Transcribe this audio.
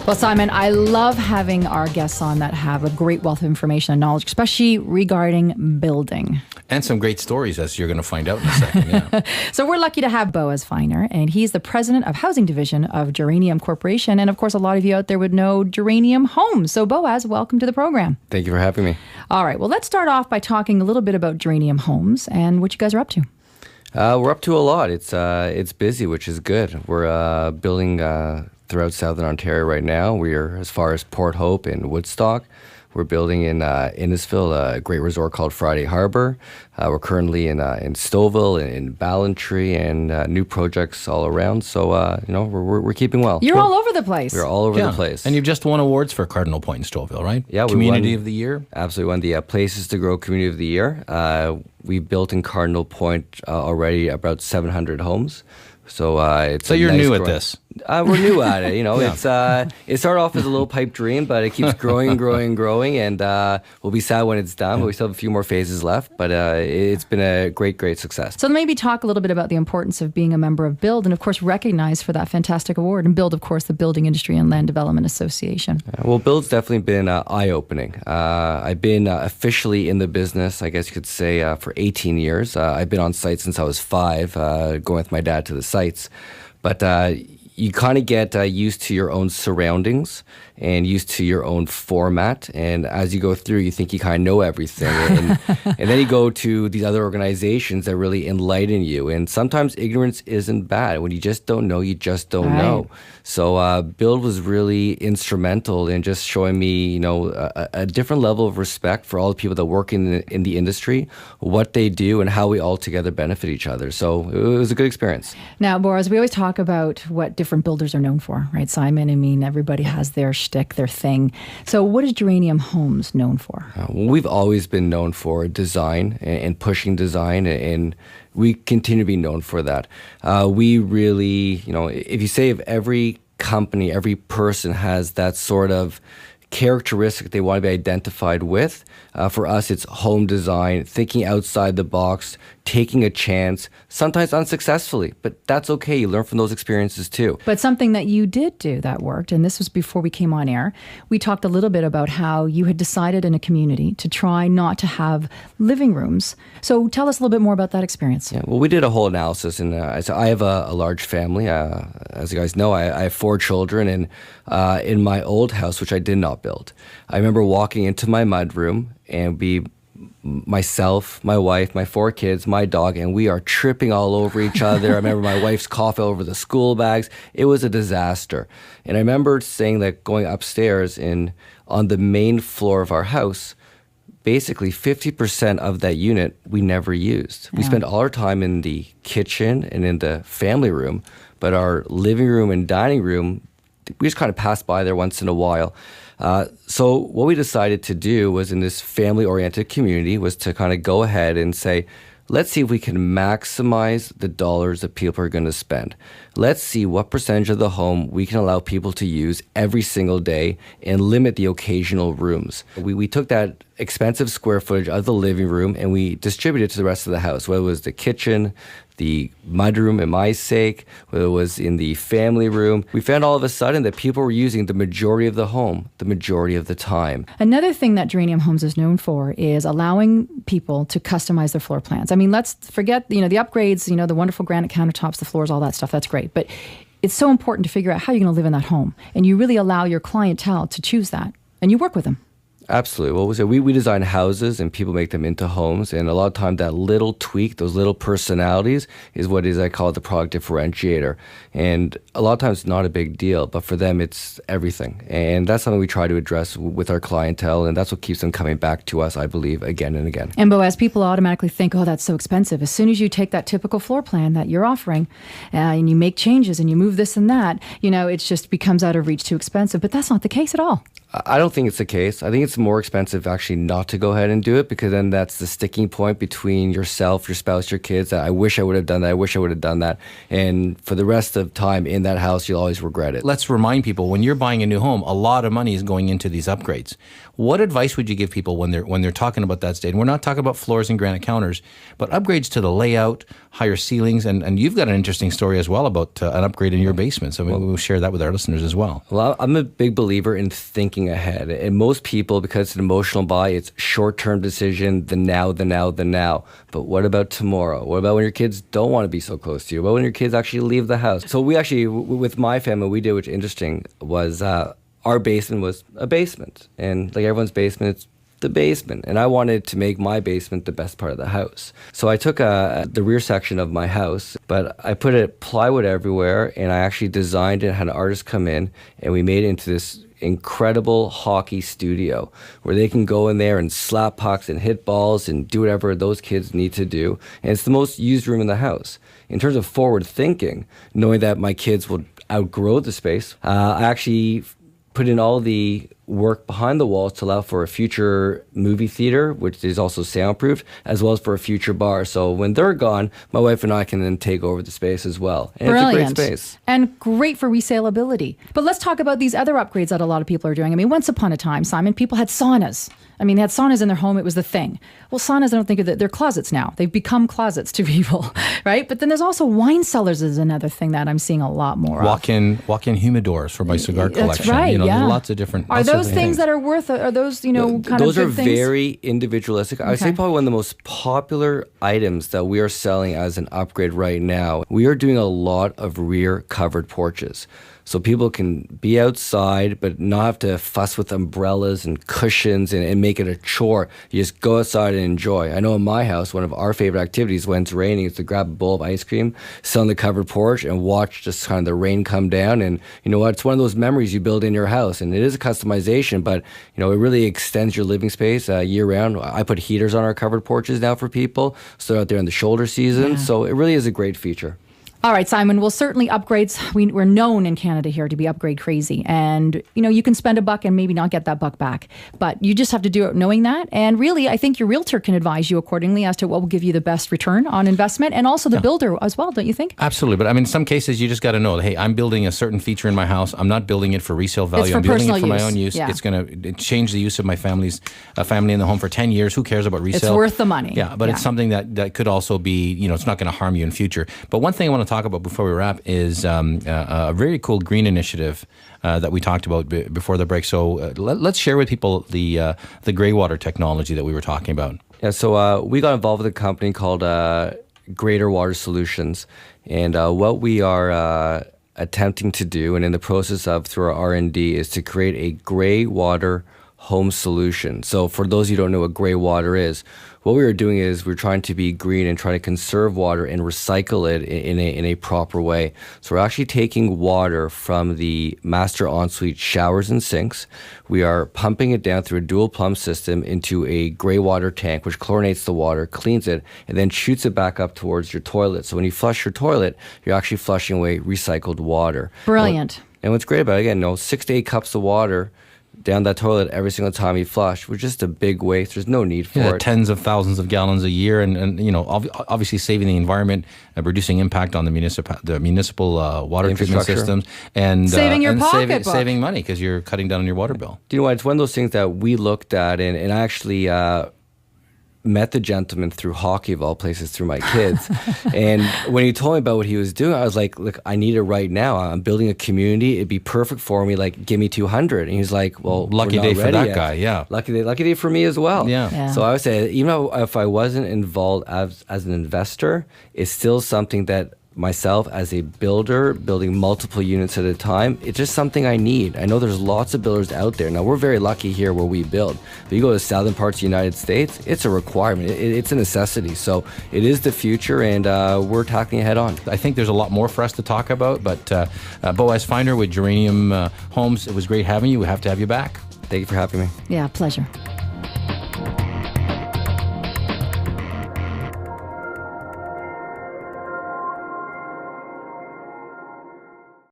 Well, Simon, I love having our guests on that have a great wealth of information and knowledge, especially regarding building. And some great stories, as you're going to find out in a second. Yeah. So we're lucky to have Boaz Feiner, and he's the president of Housing Division of Geranium Corporation. And of course, a lot of you out there would know Geranium Homes. So Boaz, welcome to the program. Thank you for having me. All right. Well, let's start off by talking a little bit about Geranium Homes and what you guys are up to. We're up to a lot. It's busy, which is good. We're building throughout Southern Ontario right now. We're as far as Port Hope and Woodstock. We're building in Innisfil, a great resort called Friday Harbor. We're currently in Stouffville, in Ballantrae, and new projects all around. So we're keeping well. You're all over the place. We're all over the place. And you've just won awards for Cardinal Point in Stouffville, right? Yeah, Community of the Year. Absolutely won the Places to Grow Community of the Year. We built in Cardinal Point already about 700 homes. So you're new at this. We're new at it. Yeah. It started off as a little pipe dream, but it keeps growing and growing and growing, and we'll be sad when it's done. But we still have a few more phases left. But it's been a great success. So maybe talk a little bit about the importance of being a member of BUILD, and of course recognized for that fantastic award. And BUILD, of course, the Building Industry and Land Development Association. Well, BUILD's definitely been eye-opening. I've been officially in the business, I guess you could say, for 18 years. I've been on site since I was 5, going with my dad to the sites. But you kind of get used to your own surroundings and used to your own format. And as you go through, you think you kind of know everything. And then you go to these other organizations that really enlighten you. And sometimes ignorance isn't bad. When you just don't know, you just don't know. So BUILD was really instrumental in just showing me, a different level of respect for all the people that work in the industry, what they do, and how we all together benefit each other. So it was a good experience. Now, Boaz, we always talk about what different builders are known for, right, Simon? I mean, everybody has their shtick, their thing. So what is Geranium Homes known for? We've always been known for design and pushing design, and we continue to be known for that. We really, if you say if every company, every person has that sort of characteristic they want to be identified with, for us it's home design, thinking outside the box, taking a chance, sometimes unsuccessfully, but that's okay. You learn from those experiences too. But something that you did do that worked, and this was before we came on air, we talked a little bit about how you had decided in a community to try not to have living rooms. So tell us a little bit more about that experience. Yeah, well, we did a whole analysis, and so I have a large family. As you guys know, I have 4 children, and in my old house, which I did not build, I remember walking into my mudroom and myself, my wife, my 4 kids, my dog, and we are tripping all over each other. I remember my wife's coughing over the school bags. It was a disaster. And I remember saying that going upstairs on the main floor of our house, basically 50% of that unit we never used. We spent all our time in the kitchen and in the family room, but our living room and dining room, we just kind of passed by there once in a while. So what we decided to do was, in this family-oriented community, was to kind of go ahead and say, let's see if we can maximize the dollars that people are going to spend. Let's see what percentage of the home we can allow people to use every single day and limit the occasional rooms. We took that expensive square footage of the living room and we distributed it to the rest of the house, whether it was the kitchen, the mudroom in my sake, whether it was in the family room. We found all of a sudden that people were using the majority of the home, the majority of the time. Another thing that Geranium Homes is known for is allowing people to customize their floor plans. I mean, let's forget, the upgrades, the wonderful granite countertops, the floors, all that stuff. That's great. But it's so important to figure out how you're going to live in that home. And you really allow your clientele to choose that. And you work with them. Absolutely. Well, we design houses and people make them into homes. And a lot of time that little tweak, those little personalities is what I call the product differentiator. And a lot of times it's not a big deal, but for them it's everything. And that's something we try to address with our clientele. And that's what keeps them coming back to us, I believe, again and again. And Boaz, people automatically think, oh, that's so expensive. As soon as you take that typical floor plan that you're offering and you make changes and you move this and that, it just becomes out of reach, too expensive. But that's not the case at all. I don't think it's the case. I think it's more expensive actually not to go ahead and do it, because then that's the sticking point between yourself, your spouse, your kids. That I wish I would have done that. I wish I would have done that. And for the rest of time in that house, you'll always regret it. Let's remind people, when you're buying a new home, a lot of money is going into these upgrades. What advice would you give people when they're talking about that state? And we're not talking about floors and granite counters, but upgrades to the layout, higher ceilings, and you've got an interesting story as well about an upgrade in your basement. So we'll share that with our listeners as well. Well, I'm a big believer in thinking ahead. And most people, because it's an emotional buy, it's short-term decision, the now, the now, the now. But what about tomorrow? What about when your kids don't want to be so close to you? What about when your kids actually leave the house? So we actually, with my family, we did what's interesting was our basement was a basement. And like everyone's basement, it's the basement. And I wanted to make my basement the best part of the house. So I took the rear section of my house, but I put plywood everywhere, and I actually designed it, had an artist come in, and we made it into this incredible hockey studio where they can go in there and slap pucks and hit balls and do whatever those kids need to do. And it's the most used room in the house. In terms of forward thinking, knowing that my kids will outgrow the space, I actually put in all the work behind the walls to allow for a future movie theater, which is also soundproofed, as well as for a future bar. So when they're gone, my wife and I can then take over the space as well. And Brilliant. It's a great space. And great for resaleability. But let's talk about these other upgrades that a lot of people are doing. I mean, once upon a time, Simon, people had saunas. I mean, they had saunas in their home. It was the thing. Well, saunas, I don't think they're closets now. They've become closets to people, right? But then there's also wine cellars is another thing that I'm seeing a lot more of. Walk-in humidors for my cigar collection. That's right, There's lots of different. Are those things that are worth? Are those kind those of good are things? very individualistic. I would say probably one of the most popular items that we are selling as an upgrade right now. We are doing a lot of rear covered porches. So people can be outside but not have to fuss with umbrellas and cushions and make it a chore. You just go outside and enjoy. I know in my house, one of our favorite activities when it's raining is to grab a bowl of ice cream, sit on the covered porch, and watch just kind of the rain come down. And you know what? It's one of those memories you build in your house. And it is a customization, but you know it really extends your living space year round. I put heaters on our covered porches now for people, so they're out there in the shoulder season. Yeah. So it really is a great feature. All right, Simon, well, certainly upgrades. We're known in Canada here to be upgrade crazy. And, you can spend $1 and maybe not get that $1 back. But you just have to do it knowing that. And really, I think your realtor can advise you accordingly as to what will give you the best return on investment, and also the builder as well, don't you think? Absolutely. But I mean, in some cases, you just got to know, hey, I'm building a certain feature in my house. I'm not building it for resale value. It's for I'm building it for personal my own use. use. Yeah. It's going to change the use of my family in the home for 10 years. Who cares about resale? It's worth the money. Yeah, but it's something that could also be, it's not going to harm you in future. But one thing I want to talk about before we wrap is a very cool green initiative that we talked about before the break. So let's share with people the gray water technology that we were talking about. Yeah, so we got involved with a company called Greater Water Solutions, and what we are attempting to do, and in the process of through our R&D, is to create a gray water home solution. So for those of you who don't know what gray water is, what we were doing is we're trying to be green and trying to conserve water and recycle it in a proper way. So we're actually taking water from the master ensuite showers and sinks. We are pumping it down through a dual pump system into a gray water tank, which chlorinates the water, cleans it, and then shoots it back up towards your toilet. So when you flush your toilet, you're actually flushing away recycled water. Brilliant. And what's great about it, again, 6 to 8 cups of water down that toilet every single time you flush, which is just a big waste. There's no need for it. Tens of thousands of gallons a year, and obviously saving the environment, reducing impact on the municipal water treatment systems, and saving your pocketbook. saving money because you're cutting down on your water bill. Do you know what? It's one of those things that we looked at, and I actually met the gentleman through hockey, of all places, through my kids. And when he told me about what he was doing, I was like, look, I need it right now. I'm building a community. It'd be perfect for me. Like, give me 200. And he's like, well, lucky day for that guy. Yeah. Lucky day for me as well. Yeah. So I would say, even if I wasn't involved as an investor, it's still something that myself as a builder, building multiple units at a time, it's just something I need. I know there's lots of builders out there. Now, we're very lucky here where we build. But you go to the southern parts of the United States, it's a requirement. It's a necessity. So it is the future, and we're tackling it head on. I think there's a lot more for us to talk about, but Boaz Finder with Geranium Homes, it was great having you. We have to have you back. Thank you for having me. Yeah, pleasure.